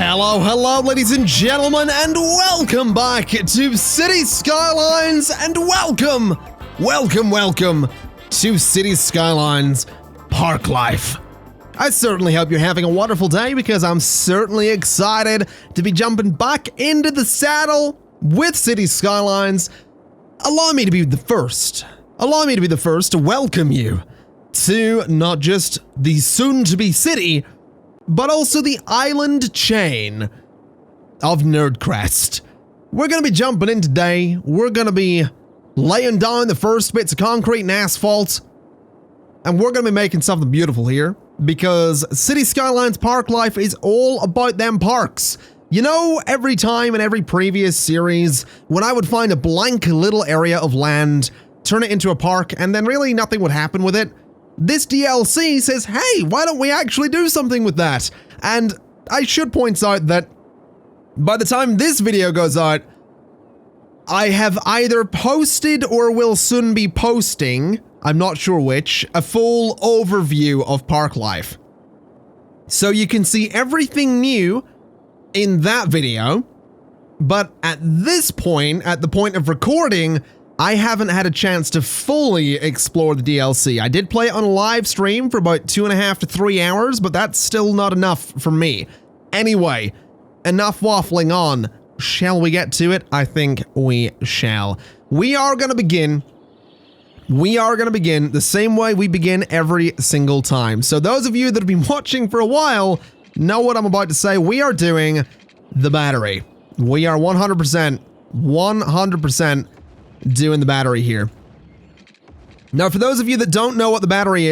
Hello, ladies and gentlemen, and welcome back to City Skylines, and welcome to City Skylines Parklife. I certainly hope you're having a wonderful day, because I'm certainly excited to be jumping back into the saddle with City Skylines. Allow me to be the first to welcome you to not just the soon-to-be city, but also the island chain of NERDCREST. We're going to be jumping in today. We're going to be laying down the first bits of concrete and asphalt, and we're going to be making something beautiful here, because City Skylines Parklife is all about them parks. You know, every time in every previous series, when I would find a blank little area of land, turn it into a park, and then really nothing would happen with it, this DLC says, hey, why don't we actually do something with that? And I should point out that by the time this video goes out, I have either posted or will soon be posting, I'm not sure which, a full overview of Parklife. So you can see everything new in that video, but at this point, at the point of recording, I haven't had a chance to fully explore the DLC. I did play it on a live stream for about 2.5 to 3 hours, but that's still not enough for me. Anyway, enough waffling on. Shall we get to it? I think we shall. We are going to begin the same way we begin every single time. So those of you that have been watching for a while know what I'm about to say. We are doing the battery. We are 100% doing the battery here. Now, for those of you that don't know what the battery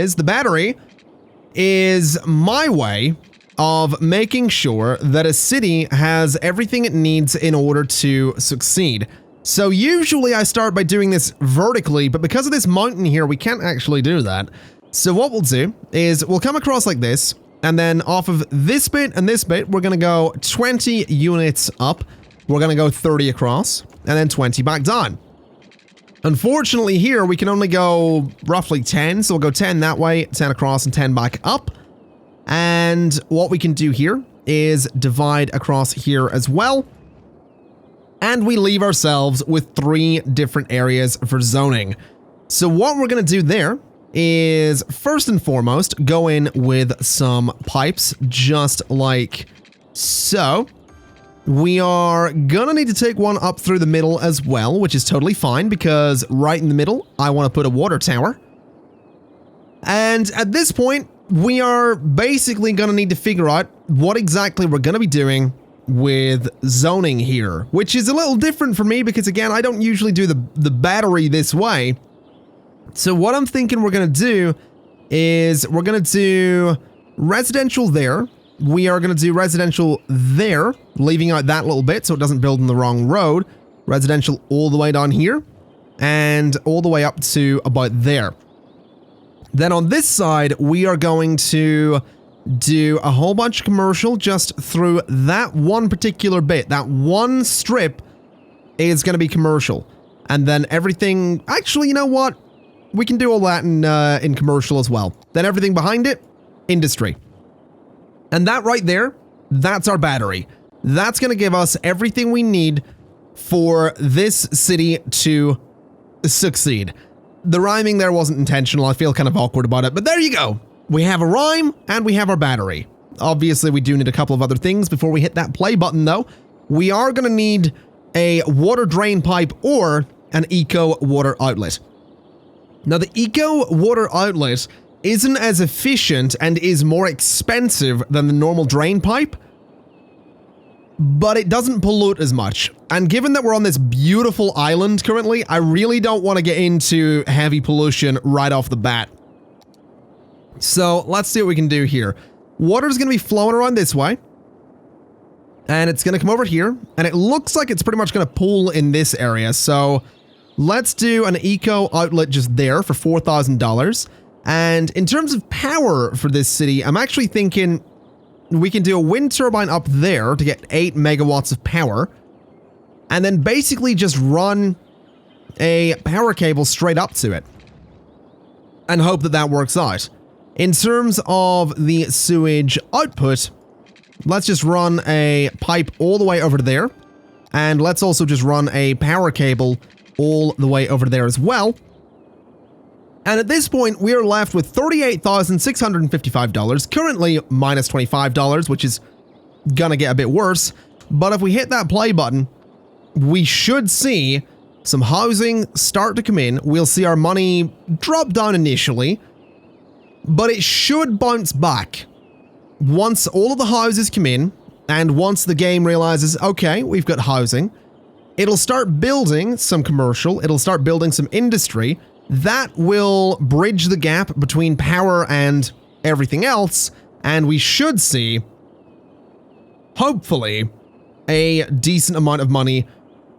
is my way of making sure that a city has everything it needs in order to succeed. So usually I start by doing this vertically, but because of this mountain here, we can't actually do that. So what we'll do is we'll come across like this, and then off of this bit and this bit, we're going to go 20 units up. We're going to go 30 across, and then 20 back down. Unfortunately here, we can only go roughly 10, so we'll go 10 that way, 10 across, and 10 back up. And what we can do here is divide across here as well. And we leave ourselves with 3 different areas for zoning. So what we're going to do there is, first and foremost, go in with some pipes, just like so. We are gonna need to take one up through the middle as well, which is totally fine, because right in the middle, I want to put a water tower. And at this point, we are basically gonna need to figure out what exactly we're gonna be doing with zoning here, which is a little different for me, because again, I don't usually do the battery this way. So what I'm thinking we're gonna do is we're gonna do residential there. We are going to do residential there, leaving out that little bit so it doesn't build in the wrong road. Residential all the way down here, and all the way up to about there. Then on this side, we are going to do a whole bunch of commercial just through that one particular bit. That one strip is going to be commercial. And then everything... Actually, you know what? We can do all that in commercial as well. Then everything behind it, industry. And that right there, that's our battery. That's going to give us everything we need for this city to succeed. The rhyming there wasn't intentional. I feel kind of awkward about it, but there you go. We have a rhyme and we have our battery. Obviously, we do need a couple of other things before we hit that play button, though. We are going to need a water drain pipe or an eco water outlet. Now, the eco water outlet isn't as efficient and is more expensive than the normal drain pipe, but it doesn't pollute as much. And given that we're on this beautiful island currently, I really don't want to get into heavy pollution right off the bat. So let's see what we can do here. Water's going to be flowing around this way, and it's going to come over here, and it looks like it's pretty much going to pool in this area. So let's do an eco outlet just there for $4,000. And in terms of power for this city, I'm actually thinking we can do a wind turbine up there to get 8 megawatts of power, and then basically just run a power cable straight up to it and hope that that works out. In terms of the sewage output, Let's just run a pipe all the way over to there. And let's also just run a power cable all the way over there as well. And at this point, we are left with $38,655, currently minus $25, which is gonna get a bit worse. But if we hit that play button, we should see some housing start to come in. We'll see our money drop down initially, but it should bounce back once all of the houses come in, and once the game realizes, okay, we've got housing, it'll start building some commercial, it'll start building some industry. That will bridge the gap between power and everything else, and we should see, hopefully, a decent amount of money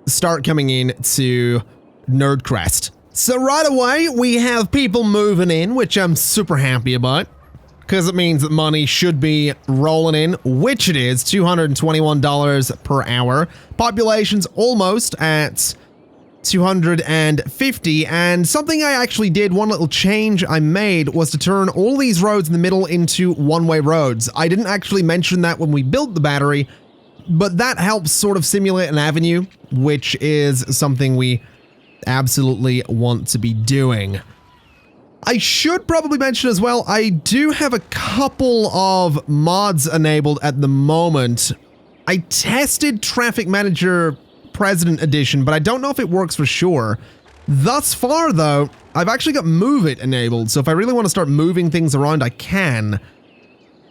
start coming in to NERDCREST. So right away, we have people moving in, which I'm super happy about, because it means that money should be rolling in, which it is, $221 per hour. Population's almost at 250, and something I actually did, one little change I made, was to turn all these roads in the middle into one-way roads. I didn't actually mention that when we built the battery, but that helps sort of simulate an avenue, which is something we absolutely want to be doing. I should probably mention as well, I do have a couple of mods enabled at the moment. I tested Traffic Manager President Edition, but I don't know if it works for sure. Thus far, though, I've actually got Move It enabled, so if I really want to start moving things around, I can.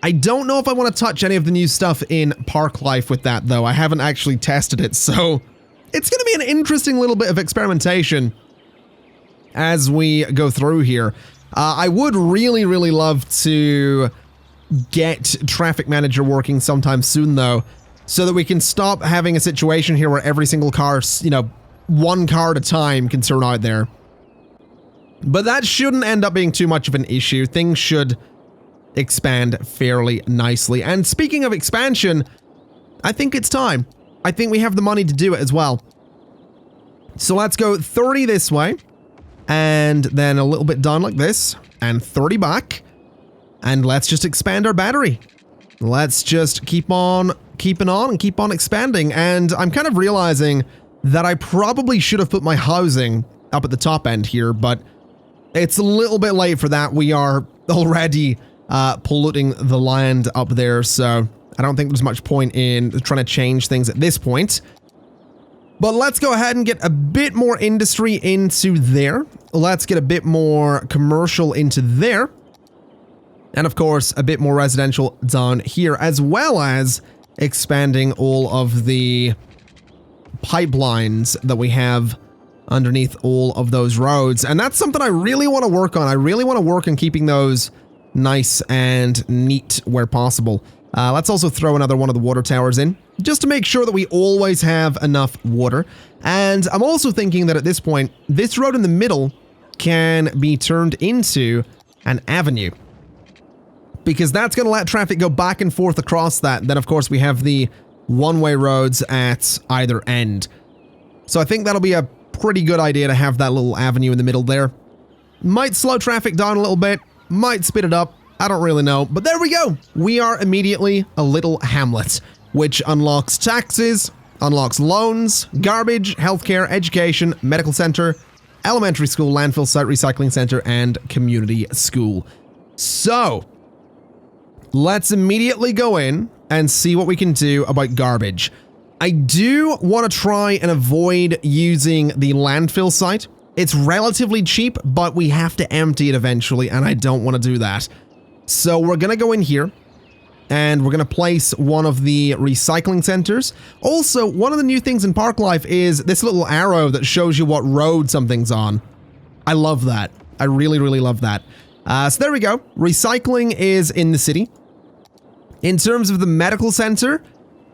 I don't know if I want to touch any of the new stuff in Parklife with that, though. I haven't actually tested it, so it's going to be an interesting little bit of experimentation as we go through here. I would really, really love to get Traffic Manager working sometime soon, though, so that we can stop having a situation here where every single car, you know, one car at a time can turn out there. But that shouldn't end up being too much of an issue. Things should expand fairly nicely. And speaking of expansion, I think it's time. I think we have the money to do it as well. So let's go 30 this way, and then a little bit down like this, and 30 back, and let's just expand our battery. Let's just keep on keeping on and keep on expanding. And I'm kind of realizing that I probably should have put my housing up at the top end here, but it's a little bit late for that. We are already polluting the land up there, so I don't think there's much point in trying to change things at this point. But let's go ahead and get a bit more industry into there. Let's get a bit more commercial into there. And of course, a bit more residential down here, as well as expanding all of the pipelines that we have underneath all of those roads. And that's something I really want to work on. I really want to work on keeping those nice and neat where possible. Let's also throw another one of the water towers in, just to make sure that we always have enough water. And I'm also thinking that at this point, this road in the middle can be turned into an avenue, because that's going to let traffic go back and forth across that. Then, of course, we have the one-way roads at either end. So I think that'll be a pretty good idea to have that little avenue in the middle there. Might slow traffic down a little bit, might speed it up. I don't really know, but there we go. We are immediately a little hamlet, which unlocks taxes, unlocks loans, garbage, healthcare, education, medical center, elementary school, landfill site, recycling center, and community school. So let's immediately go in and see what we can do about garbage. I do want to try and avoid using the landfill site. It's relatively cheap, but we have to empty it eventually, and I don't want to do that. So we're going to go in here, and we're going to place one of the recycling centers. Also, one of the new things in Parklife is this little arrow that shows you what road something's on. I love that. I really, really love that. So there we go. Recycling is in the city. In terms of the medical center,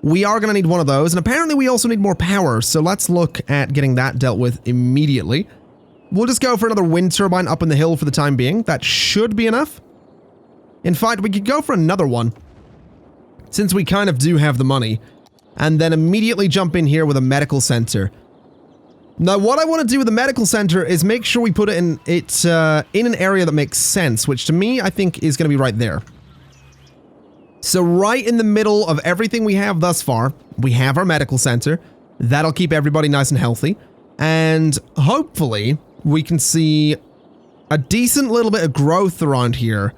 we are going to need one of those, and apparently we also need more power, so let's look at getting that dealt with immediately. We'll just go for another wind turbine up in the hill for the time being. That should be enough. In fact, we could go for another one, since we kind of do have the money, and then immediately jump in here with a medical center. Now, what I want to do with the medical center is make sure we put it in an area that makes sense, which to me, I think is going to be right there. So right in the middle of everything we have thus far, we have our medical center. That'll keep everybody nice and healthy. And hopefully we can see a decent little bit of growth around here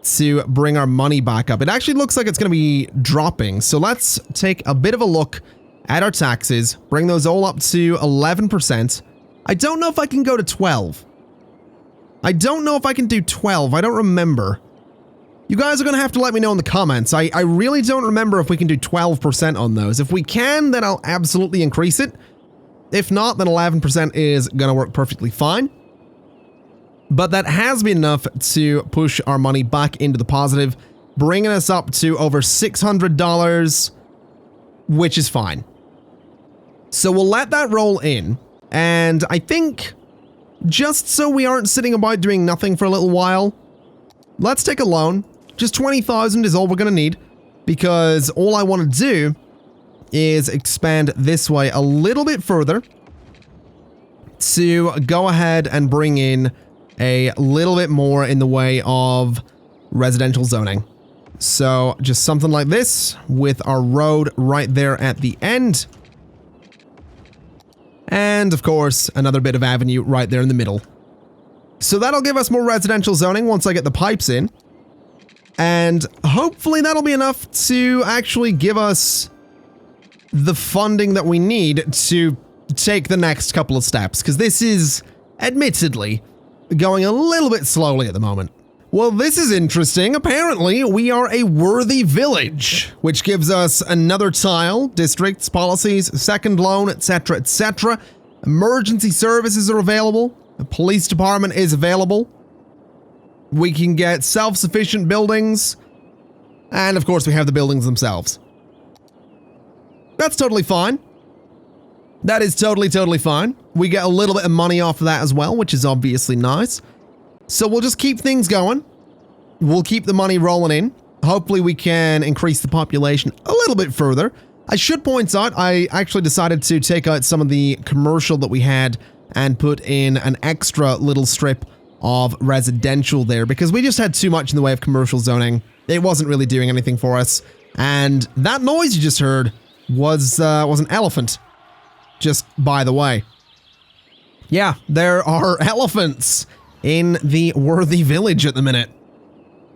to bring our money back up. It actually looks like it's going to be dropping. So let's take a bit of a look at our taxes, bring those all up to 11%. I don't know if I can go to 12. I don't know if I can do 12. I don't remember. You guys are going to have to let me know in the comments. I really don't remember if we can do 12% on those. If we can, then I'll absolutely increase it. If not, then 11% is going to work perfectly fine. But that has been enough to push our money back into the positive, bringing us up to over $600, which is fine. So we'll let that roll in. And I think, just so we aren't sitting about doing nothing for a little while, let's take a loan. Just 20,000 is all we're going to need, because all I want to do is expand this way a little bit further to go ahead and bring in a little bit more in the way of residential zoning. So just something like this with our road right there at the end. And of course, another bit of avenue right there in the middle. So that'll give us more residential zoning once I get the pipes in. And hopefully that'll be enough to actually give us the funding that we need to take the next couple of steps. Because this is, admittedly, going a little bit slowly at the moment. Well, this is interesting. Apparently, we are a worthy village, which gives us another tile, districts, policies, second loan, etc., etc. Emergency services are available. The police department is available. We can get self-sufficient buildings. And of course, we have the buildings themselves. That's totally fine. That is totally fine. We get a little bit of money off of that as well, which is obviously nice. So we'll just keep things going. We'll keep the money rolling in. Hopefully we can increase the population a little bit further. I should point out, I actually decided to take out some of the commercial that we had and put in an extra little strip of residential there, because we just had too much in the way of commercial zoning. It wasn't really doing anything for us. And that noise you just heard was an elephant. Just by the way. Yeah, there are elephants in the worthy village at the minute.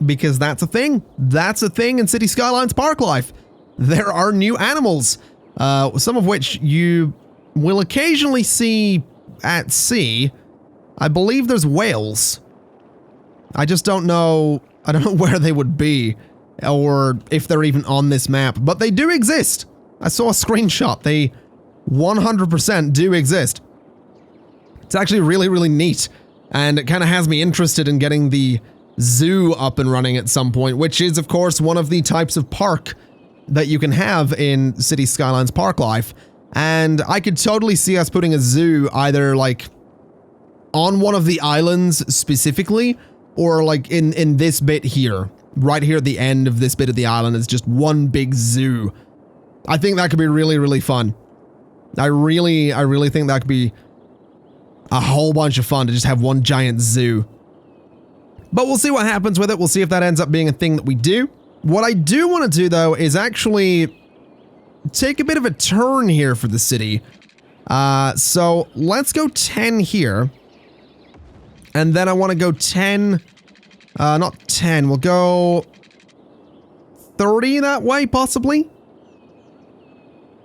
Because that's a thing. That's a thing in City Skylines Parklife. There are new animals, some of which you will occasionally see at sea. I believe there's whales. I just don't know. I don't know where they would be or if they're even on this map, but they do exist. I saw a screenshot. They 100% do exist. It's actually really neat, and it kind of has me interested in getting the zoo up and running at some point, which is of course one of the types of park that you can have in City Skylines Parklife. And I could totally see us putting a zoo either like on one of the islands specifically, or like in this bit here, right here at the end of this bit of the island is just one big zoo. I think that could be really fun. I really think that could be a whole bunch of fun to just have one giant zoo. But we'll see what happens with it. We'll see if that ends up being a thing that we do. What I do want to do though is actually take a bit of a turn here for the city. So let's go 10 here. And then I want to go 10, not 10, we'll go 30 that way, possibly.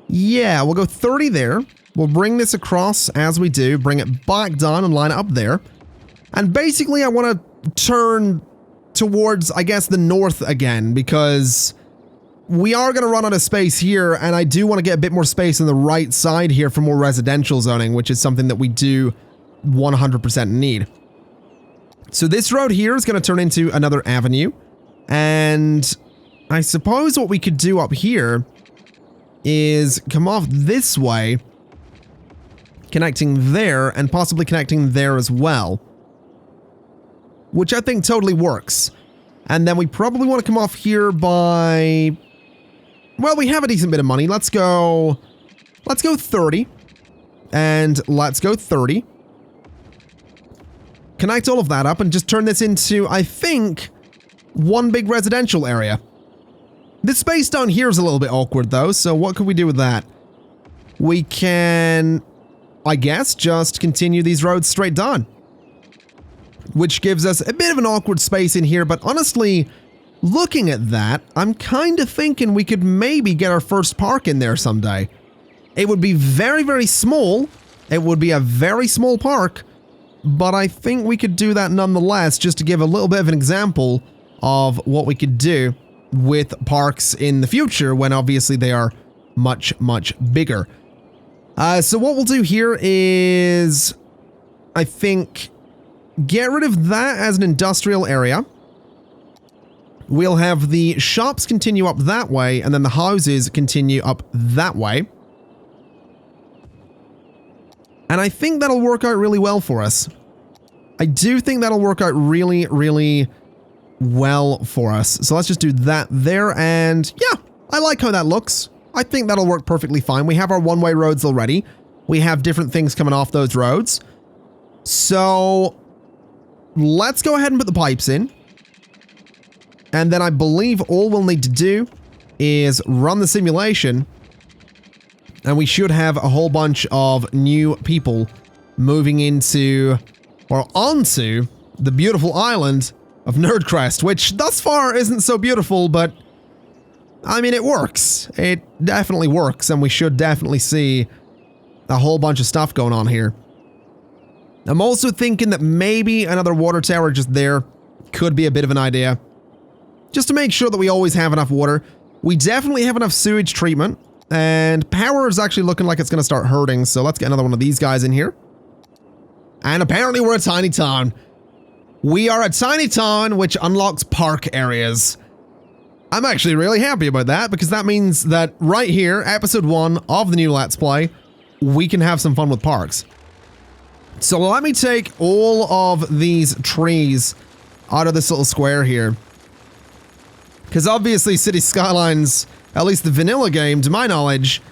Yeah, we'll go 30 there. We'll bring this across as we do, bring it back down and line it up there. And basically I want to turn towards, I guess, the north again, because we are going to run out of space here, and I do want to get a bit more space on the right side here for more residential zoning, which is something that we do 100% need. So this road here is going to turn into another avenue, and I suppose what we could do up here is come off this way, connecting there, and possibly connecting there as well, which I think totally works. And then we probably want to come off here by, well, we have a decent bit of money. Let's go 30, and let's go 30. Connect all of that up and just turn this into, I think, one big residential area. This space down here is a little bit awkward though, so what could we do with that? We can, I guess, just continue these roads straight down. Which gives us a bit of an awkward space in here, but honestly, looking at that, I'm kind of thinking we could maybe get our first park in there someday. It would be very, very small. It would be a very small park, but I think we could do that nonetheless, just to give a little bit of an example of what we could do with parks in the future when obviously they are much, much bigger. So what we'll do here is, I think, get rid of that as an industrial area. We'll have the shops continue up that way, and then the houses continue up that way. And I think that'll work out really well for us. I do think that'll work out really, really well for us. So let's just do that there, and yeah, I like how that looks. I think that'll work perfectly fine. We have our one-way roads already. We have different things coming off those roads. So let's go ahead and put the pipes in. And then I believe all we'll need to do is run the simulation, and we should have a whole bunch of new people moving into, or onto, the beautiful island of NERDCREST, which thus far isn't so beautiful, but I mean, it works. It definitely works, and we should definitely see a whole bunch of stuff going on here. I'm also thinking that maybe another water tower just there could be a bit of an idea. Just to make sure that we always have enough water. We definitely have enough sewage treatment, and power is actually looking like it's going to start hurting, so let's get another one of these guys in here. And apparently we're a tiny town. We are a tiny town which unlocks park areas. I'm actually really happy about that, because that means that right here, episode 1 of the new Let's Play, we can have some fun with parks. So let me take all of these trees out of this little square here. Because obviously City Skylines, at least the vanilla game, to my knowledge,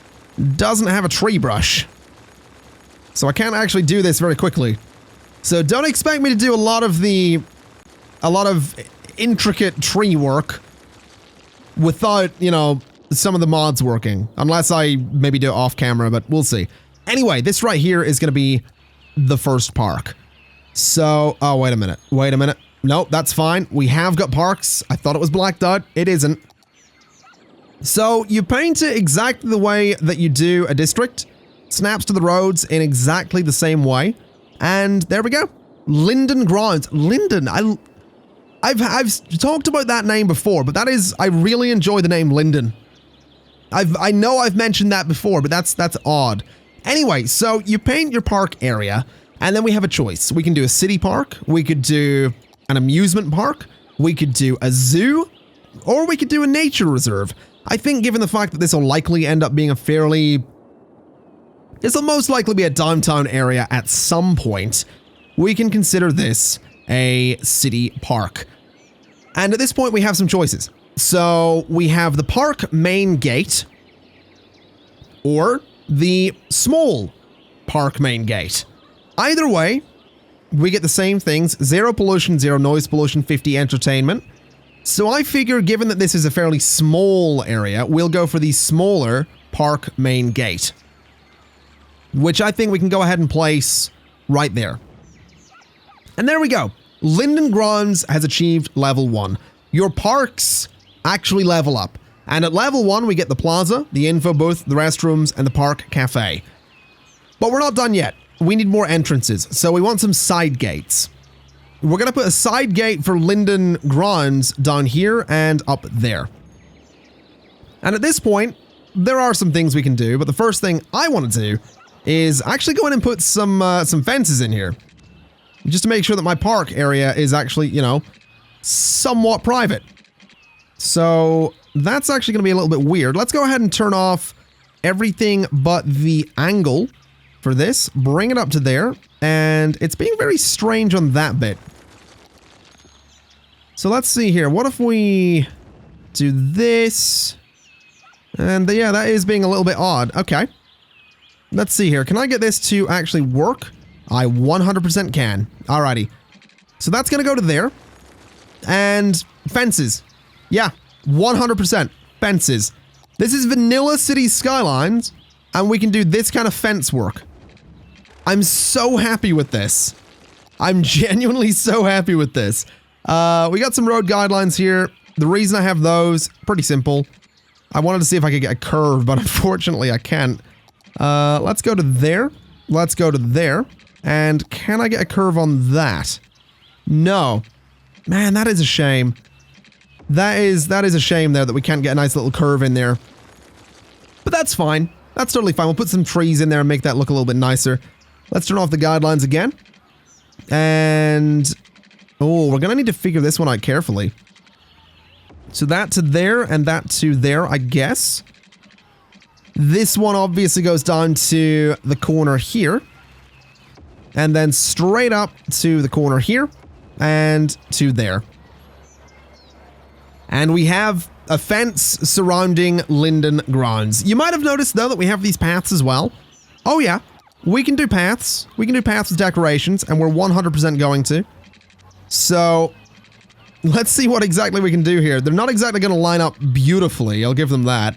doesn't have a tree brush. So I can't actually do this very quickly. So don't expect me to do a lot of intricate tree work without, you know, some of the mods working. Unless I maybe do it off camera, but we'll see. Anyway, this right here is going to be the first park. So, oh, wait a minute. Wait a minute. Nope, that's fine. We have got parks. I thought it was blacked out. It isn't. So you paint it exactly the way that you do a district. Snaps to the roads in exactly the same way. And there we go. Linden Grounds. Linden. I've talked about that name before, but that is, I really enjoy the name Linden. I know I've mentioned that before, but that's odd. Anyway, so you paint your park area, and then we have a choice. We can do a city park, we could do an amusement park, we could do a zoo, or we could do a nature reserve. I think given the fact that this will likely end up being a this will most likely be a downtown area at some point, we can consider this a city park. And at this point we have some choices. So we have the park main gate, or the small park main gate. Either way, we get the same things: 0 pollution, 0 noise pollution, 50 entertainment. So I figure, given that this is a fairly small area, we'll go for the smaller park main gate, which I think we can go ahead and place right there. And there we go. Linden Grounds has achieved level 1. Your parks actually level up. And at level 1, we get the plaza, the info booth, the restrooms, and the park cafe. But we're not done yet. We need more entrances, so we want some side gates. We're going to put a side gate for Linden Grounds down here and up there. And at this point, there are some things we can do, but the first thing I want to do is actually go in and put some fences in here. Just to make sure that my park area is actually, you know, somewhat private. So that's actually going to be a little bit weird. Let's go ahead and turn off everything but the angle for this. Bring it up to there. And it's being very strange on that bit. So let's see here. What if we do this? And yeah, that is being a little bit odd. Okay. Let's see here. Can I get this to actually work? I 100% can. Alrighty. So that's going to go to there. And fences. Yeah, 100%. fences. This is vanilla city skylines, and we can do this kind of fence work. I'm so happy with this. I'm genuinely so happy with this. We got some road guidelines here. The reason I have those, pretty simple. I wanted to see if I could get a curve, but unfortunately I can't. Let's go to there. Let's go to there. And can I get a curve on that? No. Man, that is a shame. That is a shame there that we can't get a nice little curve in there. But that's fine. That's totally fine. We'll put some trees in there and make that look a little bit nicer. Let's turn off the guidelines again. And... oh, we're gonna need to figure this one out carefully. So that to there and that to there, I guess. This one obviously goes down to the corner here. And then straight up to the corner here. And to there. And we have a fence surrounding Linden grounds. You might have noticed, though, that we have these paths as well. Oh, yeah. We can do paths. We can do paths with decorations, and we're 100% going to. So, let's see what exactly we can do here. They're not exactly going to line up beautifully. I'll give them that.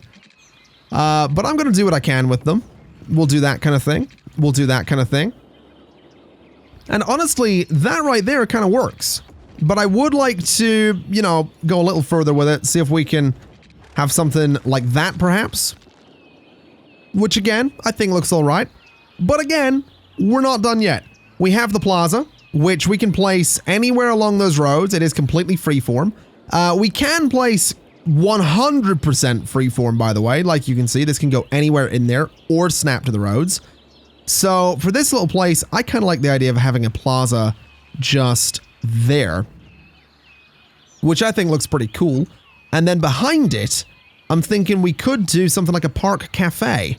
But I'm going to do what I can with them. We'll do that kind of thing. We'll do that kind of thing. And honestly, that right there kind of works. But I would like to, you know, go a little further with it. See if we can have something like that, perhaps. Which, again, I think looks all right. But again, we're not done yet. We have the plaza, which we can place anywhere along those roads. It is completely freeform. We can place 100% freeform, by the way. Like you can see, this can go anywhere in there or snap to the roads. So for this little place, I kind of like the idea of having a plaza just there, which I think looks pretty cool. And then behind it, I'm thinking we could do something like a park cafe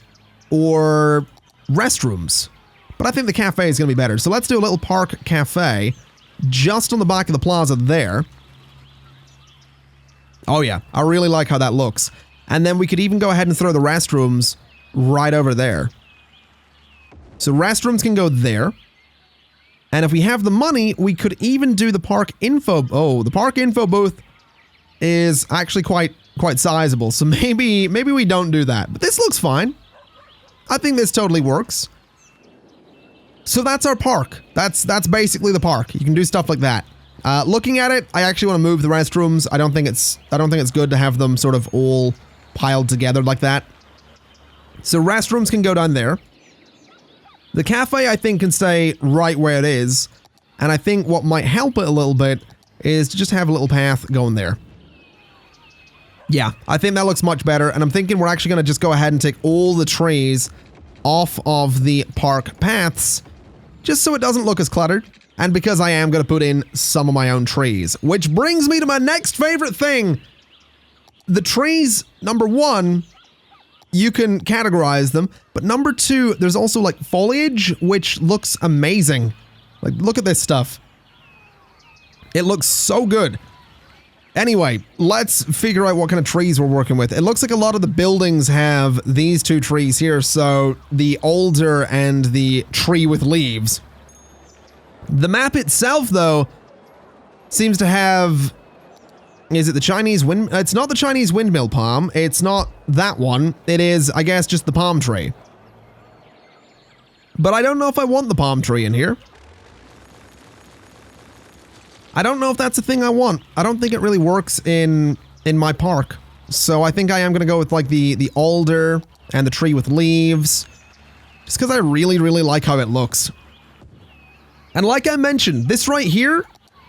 or restrooms. But I think the cafe is going to be better. So let's do a little park cafe just on the back of the plaza there. Oh yeah, I really like how that looks. And then we could even go ahead and throw the restrooms right over there. So restrooms can go there. And if we have the money, we could even do the park info. Oh, the park info booth is actually quite sizable. So maybe we don't do that. But this looks fine. I think this totally works. So that's our park. That's basically the park. You can do stuff like that. Looking at it, I actually want to move the restrooms. I don't think it's good to have them sort of all piled together like that. So restrooms can go down there. The cafe, I think, can stay right where it is. And I think what might help it a little bit is to just have a little path going there. Yeah, I think that looks much better. And I'm thinking we're actually going to just go ahead and take all the trees off of the park paths, just so it doesn't look as cluttered. And because I am going to put in some of my own trees. Which brings me to my next favorite thing. The trees, number one, you can categorize them. But number two, there's also like foliage, which looks amazing. Like, look at this stuff. It looks so good. Anyway, let's figure out what kind of trees we're working with. It looks like a lot of the buildings have these two trees here. So the alder and the tree with leaves. The map itself, though, seems to have... Is it the Chinese wind... It's not the Chinese windmill palm. It's not that one. It is, I guess, just the palm tree. But I don't know if I want the palm tree in here. I don't know if that's a thing I want. I don't think it really works in my park. So I think I am going to go with, like, the alder and the tree with leaves. Just because I really, really like how it looks. And like I mentioned, this right here,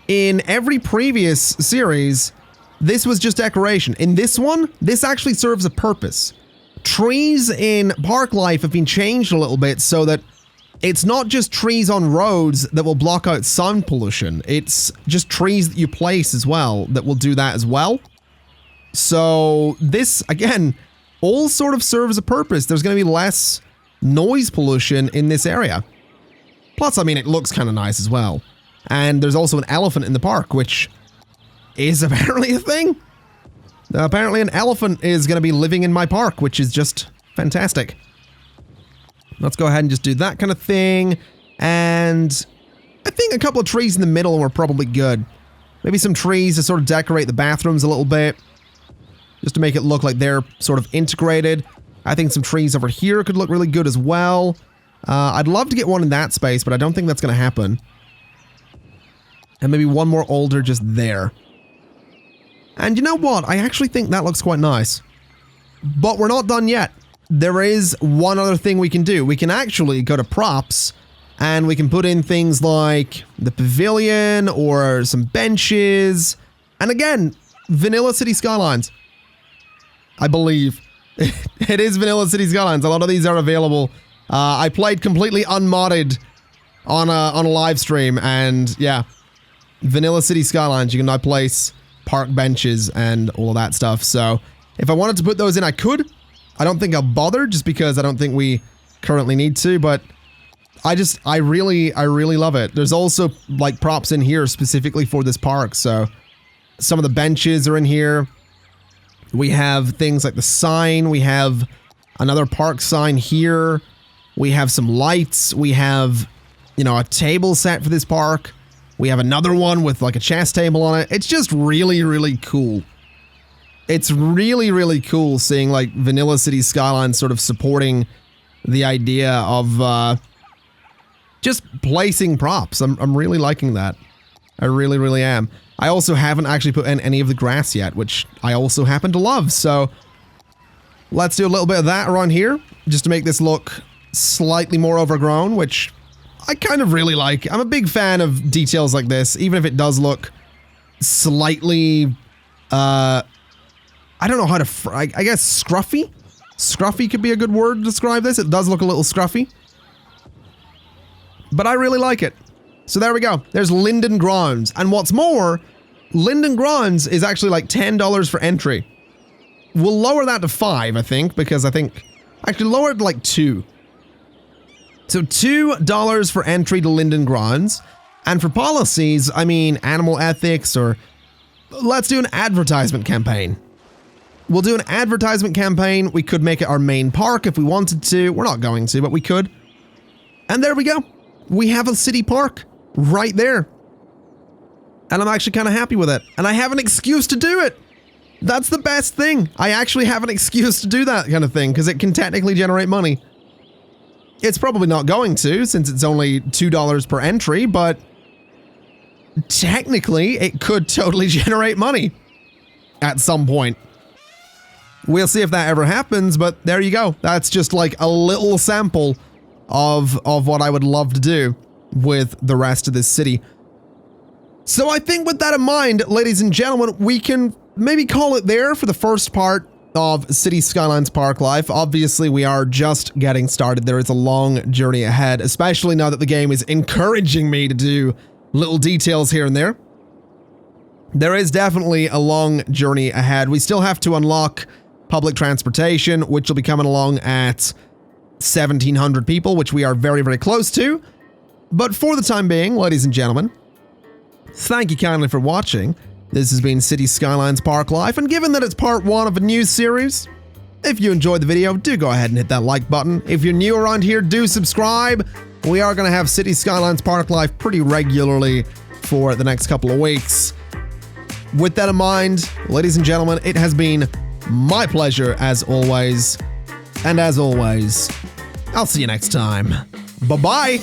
in every previous series, this was just decoration. In this one, this actually serves a purpose. Trees in Parklife have been changed a little bit so that it's not just trees on roads that will block out sound pollution. It's just trees that you place as well that will do that as well. So this, again, all sort of serves a purpose. There's going to be less noise pollution in this area. Plus, I mean, it looks kind of nice as well. And there's also an elephant in the park, which is apparently a thing. Apparently an elephant is going to be living in my park, which is just fantastic. Let's go ahead and just do that kind of thing. And I think a couple of trees in the middle were probably good. Maybe some trees to sort of decorate the bathrooms a little bit. just to make it look like they're sort of integrated. I think some trees over here could look really good as well. I'd love to get one in that space, but I don't think that's going to happen. And maybe one more older just there. And you know what? I actually think that looks quite nice. But we're not done yet. There is one other thing we can do. We can actually go to props and we can put in things like the pavilion or some benches. And again, vanilla City Skylines. I believe. It is vanilla City Skylines. A lot of these are available. I played completely unmodded on a live stream, and yeah, vanilla City Skylines. You can now place park benches and all of that stuff. So if I wanted to put those in, I could. I don't think I'll bother just because I don't think we currently need to, but I really love it. There's also like props in here specifically for this park. So some of the benches are in here. We have things like the sign. We have another park sign here. We have some lights. We have, you know, a table set for this park. We have another one with like a chess table on it. It's just really, really cool. It's really, really cool seeing like vanilla City Skylines sort of supporting the idea of just placing props. I'm really liking that. I really, really am. I also haven't actually put in any of the grass yet, which I also happen to love. So let's do a little bit of that around here just to make this look slightly more overgrown, which I kind of really like. I'm a big fan of details like this, even if it does look slightly, I don't know how to, I guess scruffy? Scruffy could be a good word to describe this. It does look a little scruffy. But I really like it. So there we go. There's Linden Grounds. And what's more, Linden Grounds is actually like $10 for entry. We'll lower that to 5, I think, because I think... Actually, lower it to like 2. So $2 for entry to Linden Grounds. And for policies, I mean animal ethics or... Let's do an advertisement campaign. We'll do an advertisement campaign. We could make it our main park if we wanted to. We're not going to, but we could. And there we go. We have a city park right there. And I'm actually kind of happy with it. And I have an excuse to do it. That's the best thing. I actually have an excuse to do that kind of thing because it can technically generate money. It's probably not going to since it's only $2 per entry, but technically it could totally generate money at some point. We'll see if that ever happens, but there you go. That's just like a little sample of what I would love to do with the rest of this city. So I think with that in mind, ladies and gentlemen, we can maybe call it there for the first part of City Skylines Parklife. Obviously, we are just getting started. There is a long journey ahead, especially now that the game is encouraging me to do little details here and there. There is definitely a long journey ahead. We still have to unlock public transportation, which will be coming along at 1,700 people, which we are very, very close to. But for the time being, ladies and gentlemen, thank you kindly for watching. This has been City Skylines Parklife, and given that it's part 1 of a new series, if you enjoyed the video, do go ahead and hit that like button. If you're new around here, do subscribe. We are going to have City Skylines Parklife pretty regularly for the next couple of weeks. With that in mind, ladies and gentlemen, it has been my pleasure as always. And as always, I'll see you next time. Bye-bye.